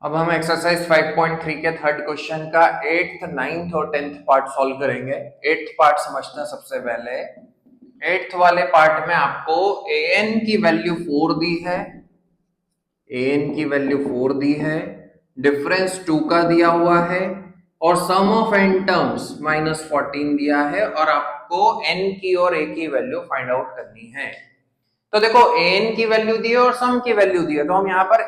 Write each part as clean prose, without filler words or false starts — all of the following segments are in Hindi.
अब हम एक्सरसाइज 5.3 के थर्ड क्वेश्चन का 8th, 9th और 10th पार्ट सॉल्व करेंगे। 8th पार्ट समझते हैं सबसे पहले। 8th वाले पार्ट में आपको an की वैल्यू 4 दी है, an की वैल्यू 4 दी है, डिफरेंस 2 का दिया हुआ है और सम ऑफ n टर्म्स -14 दिया है और आपको n की और a की वैल्यू फाइंड आउट करनी है। तो देखो an की वैल्यू दी है और सम की वैल्यू दी है, तो हम यहाँ पर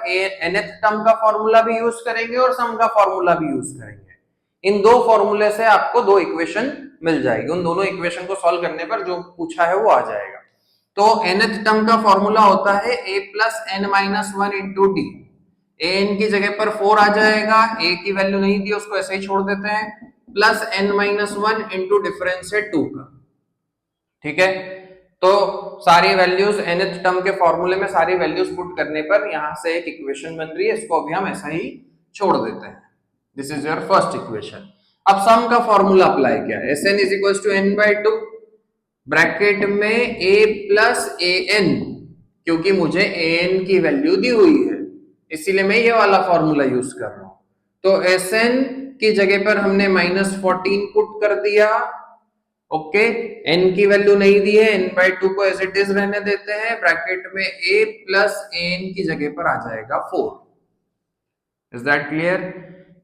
nth टर्म का फॉर्मूला भी यूज करेंगे और सम का फॉर्मूला भी यूज करेंगे। इन दो फॉर्मूले से आपको दो इक्वेशन मिल जाएगी। उन दोनों इक्वेशन को सॉल्व करने पर जो पूछा है वो आ जाएगा। तो nth टर्म का फॉर्मूला होता है a plus n minus 1 into D. an की जगह पर 4 आ जाएगा, a की वैल्यू नहीं दी उसको ऐसे ही छोड़ देते हैं, plus n minus 1 into difference है 2 का। ठीक है, तो सारी वैल्यूज nth टर्म के फॉर्मूले में सारी वैल्यूज पुट करने पर यहां से एक इक्वेशन बन रही है, इसको अभी हम ऐसा ही छोड़ देते हैं। This is your first equation. अब सम का फॉर्मूला अप्लाई किया है, Sn is equal to n by 2, bracket में a प्लस an, क्योंकि मुझे an की वैल्यू दी हुई है इसीलिए मैं ये वाला फॉर्मूला यूज कर रहा हूं। तो Sn की जगह पर हमने -14 पुट कर दिया। ओके, n की वैल्यू नहीं दी है, n बाई 2 को एज इट इज रहने देते हैं, ब्रैकेट में a प्लस an की जगह पर आ जाएगा 4। Is that clear?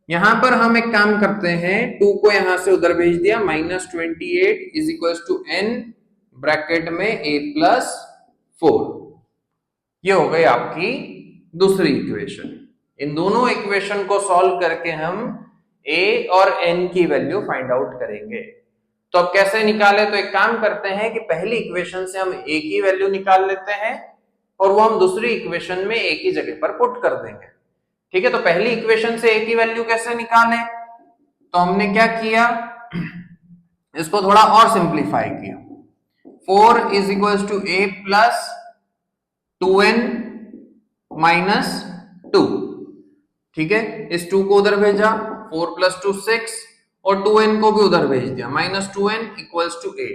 यहां पर हम एक काम करते हैं, 2 को यहां से उधर भेज दिया, -28 is equal to n bracket में a प्लस 4। ये हो गई आपकी दूसरी इक्वेशन। इन दोनों इक्वेशन को सॉल्व करके हम a और n की वैल्यू फाइंड आउट करेंगे। तो अब कैसे निकाले? तो एक काम करते हैं कि पहली इक्वेशन से हम a की वैल्यू निकाल लेते हैं और वो हम दूसरी इक्वेशन में a की जगह पर पुट कर देंगे। ठीक है, तो पहली इक्वेशन से a की वैल्यू कैसे निकालें? तो हमने क्या किया, इसको थोड़ा और सिंप्लीफाई किया। 4 is equal to a plus 2n minus 2। ठीक है, इस 2 को उधर भेजा, 4 प्लस 2 6 और 2n को भी उधर भेज दिया, -2n इक्वल्स टू a।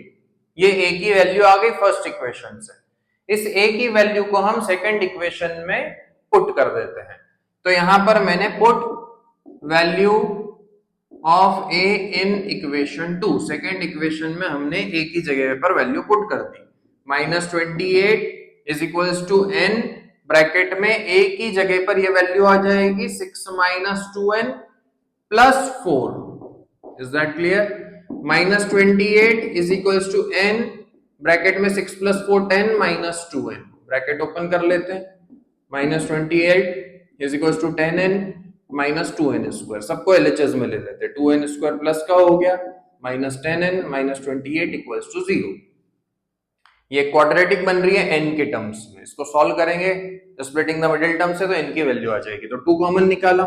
ये a की वैल्यू आ गई फर्स्ट इक्वेशन से। इस a की वैल्यू को हम सेकंड इक्वेशन में पुट कर देते हैं। तो यहां पर मैंने put value of a in equation 2, second equation में हमने a की जगह पर वैल्यू पुट कर दी। -28 is equals to n, bracket में a की जगह पर ये वैल्यू आ जाएगी 6 minus 2n plus 4। Is that clear? -28 is equals to n, bracket में 6 plus 4 10 minus 2n, bracket open कर लेते हैं, -28 is equals to 10n minus 2n square, सबको LHS में ले लेते हैं, 2n स्क्वायर प्लस का हो गया -10n माइनस 28 इक्वल्स टू 0। ये क्वाड्रेटिक बन रही है n के टर्म्स में। इसको सॉल्व करेंगे स्प्लिटिंग द मिडिल टर्म से, तो n की वैल्यू आ जाएगी। तो 2 कॉमन निकाला,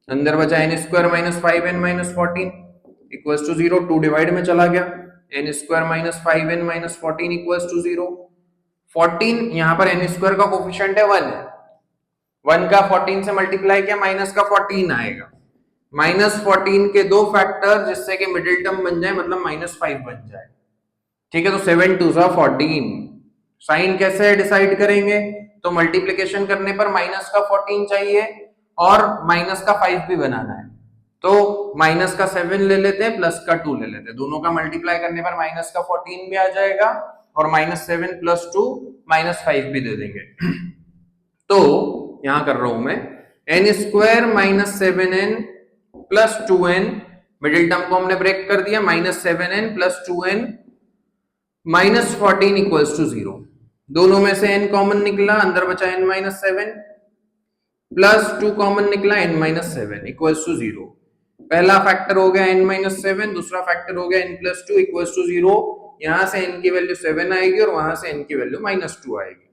अंदर बचा n square minus 5n minus 14 equals to 0, 2 divide में चला गया, n square minus 5n minus 14 equals to 0। 14 यहां पर n स्क्वायर का कोफिशिएंट है 1 है, 1 का 14 से मल्टीप्लाई किया, माइनस का 14 आएगा, -14 के दो फैक्टर जिससे कि मिडिल टर्म बन जाए, मतलब -5 बन जाए। ठीक है, तो 7 2 14। साइन कैसे डिसाइड करेंगे? तो मल्टीप्लिकेशन करने पर माइनस का 14 चाहिए और माइनस का 5 भी बनाना है, तो माइनस का 7 ले लेते हैं, प्लस का 2 ले लेते हैं, दोनों का मल्टीप्लाई करने पर माइनस का 14 भी आ जाएगा और -7 प्लस 2 -5 भी दे देंगे। तो यहां कर रहा हूं मैं, n square minus 7n plus 2n, middle term को हमने ब्रेक कर दिया, -7n plus 2n -14 equals to 0। दोनों में से n कॉमन निकला, अंदर बचा n माइनस 7 प्लस 2 कॉमन निकला, n माइनस 7 इक्वल्स टू 0। पहला फैक्टर हो गया n माइनस 7, दूसरा फैक्टर हो गया n प्लस 2 इक्वल्स टू 0। यहां से n की वैल्यू 7 आएगी और वहां से n की वैल्यू -2 आएगी,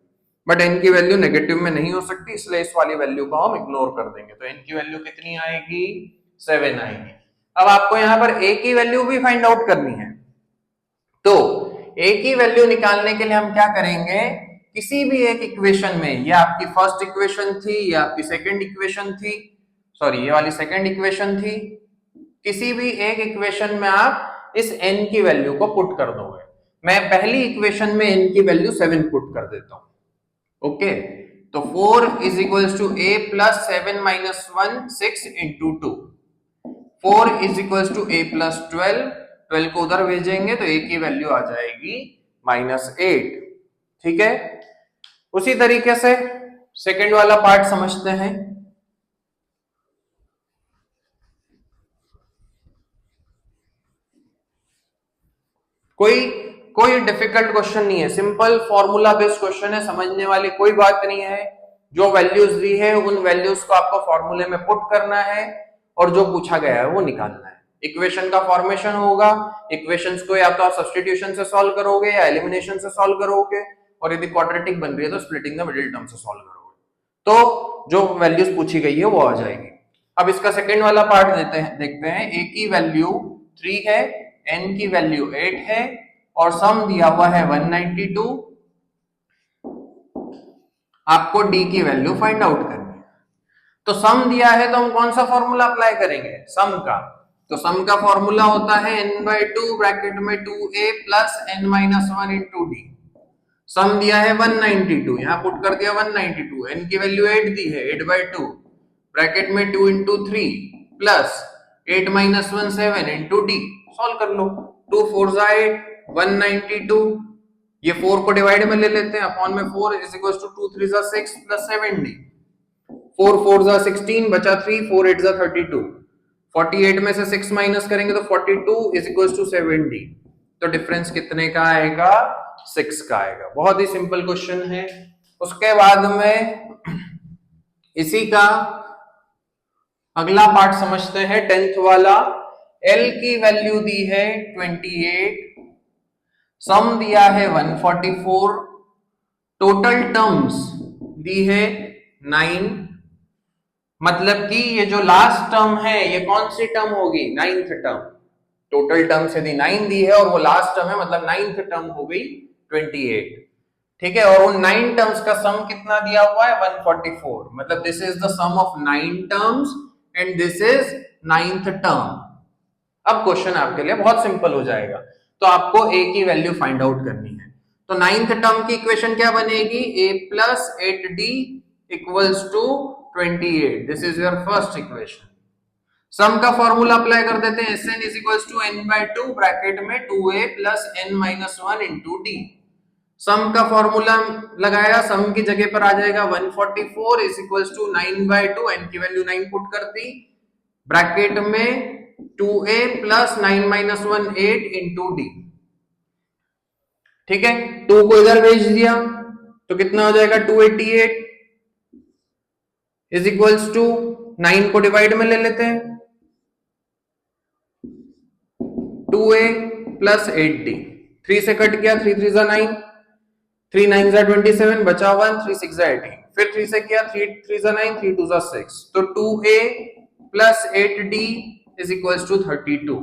बट n की वैल्यू नेगेटिव में नहीं हो सकती, इसलिए इस वाली वैल्यू को हम इग्नोर कर देंगे। तो n की वैल्यू कितनी आएगी? 7 आएगी। अब आपको यहां पर a की वैल्यू भी फाइंड आउट करनी है, तो a की वैल्यू निकालने के लिए हम क्या करेंगे, किसी भी एक इक्वेशन में, ये आपकी फर्स्ट इक्वेशन थी, ये आपकी सेकंड इक्वेशन थी, सॉरी ये वाली सेकंड इक्वेशन थी, किसी भी एक इक्वेशन में आप इस n की वैल्यू को पुट कर दोगे। मैं पहली इक्वेशन में n की वैल्यू 7 पुट कर देता हूं। ओके, तो 4 is equals to a plus 7 minus 1 6 into 2। 4 is equals to a plus 12, 12 को उधर भेजेंगे तो a की वैल्यू आ जाएगी -8। ठीक है, उसी तरीके से सेकंड वाला पार्ट समझते हैं। कोई डिफिकल्ट क्वेश्चन नहीं है, सिंपल फॉर्मूला बेस्ड क्वेश्चन है, समझने वाली कोई बात नहीं है। जो वैल्यूज दी है उन वैल्यूज को आपको फॉर्मूले में पुट करना है और जो पूछा गया है वो निकालना है। इक्वेशन का फॉर्मेशन होगा, इक्वेशंस को या तो आप सब्स्टिट्यूशन से सॉल्व करोगे या एलिमिनेशन से सॉल्व करोगे, और यदि क्वाड्रेटिक बन रही है तो स्प्लिटिंग द मिडिल टर्म से सॉल्व करोगे, तो जो वैल्यूज पूछी गई है वो आ जाएगी। अब इसका सेकेंड वाला पार्ट देखते हैं। a की वैल्यू 3 है, n की वैल्यू 8 है और सम दिया हुआ है 192। आपको d की वैल्यू फाइंड आउट करनी है। तो सम दिया है तो हम कौन सा फॉर्मूला अप्लाई करेंगे? सम का। तो सम का फॉर्मूला होता है n/2 ब्रैकेट में 2a plus n-1 into D. सम दिया है 192, यहां पुट कर दिया 192, n की वैल्यू 8 दी है, 8/2 ब्रैकेट में 2 into 3 plus 8-1 7 into D. Solve कर लो। 2 4 8, 192, ये 4 को डिवाइड में ले लेते हैं, अपॉन में 4 is equal to 2 3 6 plus 7d। 4 4 16 बचा 3, 4 8 32। 48 में से 6 माइनस करेंगे तो 42 इज इक्वल टू 7d। तो डिफरेंस कितने का आएगा? 6 का आएगा। बहुत ही सिंपल क्वेश्चन है। उसके बाद में इसी का अगला पार्ट समझते हैं, 10th वाला। L की वैल्यू दी है 28, सम दिया है 144, टोटल टर्म्स दी है 9। मतलब कि ये जो लास्ट टर्म है ये कौन सी टर्म होगी? 9th term. टोटल टर्म्स यदि 9 दी है और वो लास्ट टर्म है, मतलब 9th टर्म हो गई 28। ठीक है, और उन 9 टर्म्स का सम कितना दिया हुआ है? 144। मतलब this is the sum of 9 terms and this is 9th term. अब क्वेश्चन आपके लिए बहुत सिंपल हो जाएगा। तो आपको a की वैल्यू फाइंड आउट करनी है। तो 9th टर्म की इक्वेशन क्या बनेगी? a plus 8d equals to 28। This is your first equation. Sum का फॉर्मूला अप्लाई कर देते हैं, Sn is equals to n/2 bracket में 2a plus n-1 into D. सम का फॉर्मूला लगाया, सम की जगह पर आ जाएगा 144 इज इक्वल्स टू 9/2, n की वैल्यू 9 पुट कर दी, ब्रैकेट में 2a प्लस 9-1 8 इंटू डी। ठीक है, 2 को इधर भेज दिया तो कितना हो जाएगा? 288 इज इक्वल्स टू 9 को डिवाइड में ले लेते हैं, 2a प्लस 8d। 3 से कट गया, 3 3 9, 3 9 27, बचा 1, 3 6 18। फिर 3 से किया, 3 3 9, 3 2 6। तो 2a plus 8d is equals to 32।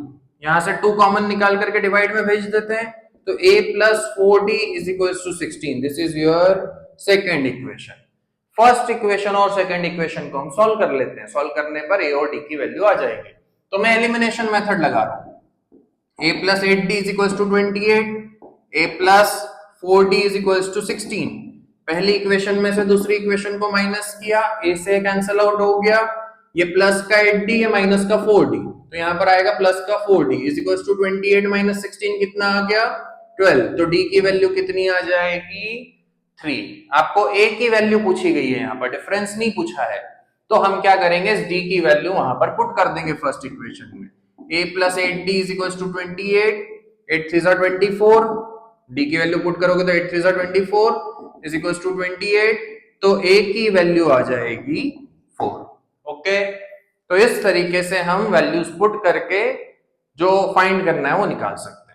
यहां से 2 कॉमन निकाल करके डिवाइड में भेज देते हैं, तो a plus 4d is equals to 16। This is your second equation. First equation और सेकेंड इक्वेशन को हम सॉल्व कर लेते हैं। सॉल्व करने पर a और d की वैल्यू आ जाएगी। तो मैं एलिमिनेशन मेथड लगा रहा हूं। a plus 8d is equals to 28, a plus 4d is equals to 16। पहली इक्वेशन में से दूसरी इक्वेशन को माइनस किया, a से कैंसिल आउट हो गया, ये प्लस का 8d, ये माइनस का 4d, तो यहां पर आएगा प्लस का 4d is equals to 28 minus 16 कितना आ गया? 12। तो d की वैल्यू कितनी आ जाएगी? 3। आपको a की वैल्यू पूछी गई है, यहां पर डिफरेंस नहीं पूछा है, तो हम क्या करेंगे? इस d की वैल्यू वहां पर पुट कर देंगे फर्स्ट इक्वेशन में। a plus 8d is equals to 28, 8 3 24, d की वैल्यू पुट करोगे तो 8 3 24 इज इक्वल्स टू 28, तो a की वैल्यू आ जाएगी 4। ओके, तो इस तरीके से हम वैल्यूज पुट करके जो फाइंड करना है वो निकाल सकते हैं।